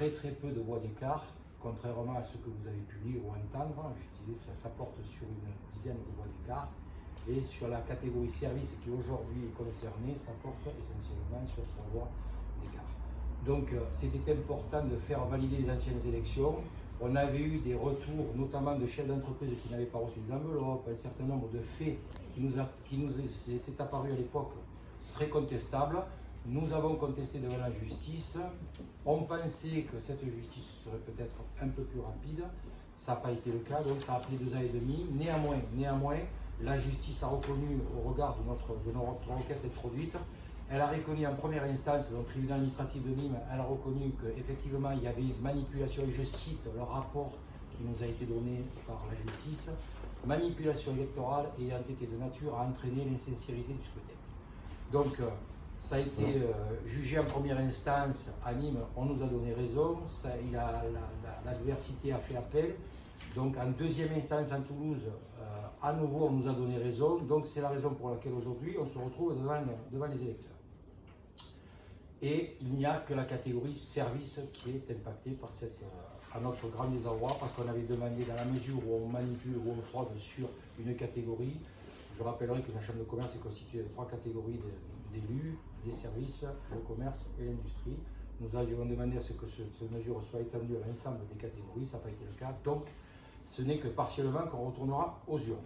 très peu de voix d'écart, contrairement à ce que vous avez pu lire ou entendre. Je disais, ça porte sur une dizaine de voix d'écart. Et sur la catégorie service qui aujourd'hui est concernée, ça porte essentiellement sur 3 voix d'écart. Donc c'était important de faire valider les anciennes élections. On avait eu des retours, notamment de chefs d'entreprise qui n'avaient pas reçu des enveloppes, un certain nombre de faits qui nous étaient apparus à l'époque très contestables. Nous avons contesté devant la justice. On pensait que cette justice serait peut-être un peu plus rapide. Ça n'a pas été le cas, donc ça a pris 2 ans et demi. Néanmoins, la justice a reconnu, au regard de notre requête introduite, elle a reconnu en première instance, dans le tribunal administratif de Nîmes, elle a reconnu qu'effectivement il y avait une manipulation, et je cite le rapport qui nous a été donné par la justice, manipulation électorale ayant été de nature à entraîner l'insincérité du scrutin. Donc, ça a été jugé en première instance à Nîmes, on nous a donné raison, l'adversité a fait appel. Donc en deuxième instance à Toulouse, à nouveau on nous a donné raison. Donc c'est la raison pour laquelle aujourd'hui on se retrouve devant les électeurs. Et il n'y a que la catégorie service qui est impactée par à notre grand désarroi, parce qu'on avait demandé, dans la mesure où on manipule ou on fraude sur une catégorie. Je rappellerai que la Chambre de commerce est constituée de 3 catégories d'élus, des services, le commerce et l'industrie. Nous avions demandé à ce que cette mesure soit étendue à l'ensemble des catégories, ça n'a pas été le cas. Donc, ce n'est que partiellement qu'on retournera aux urnes.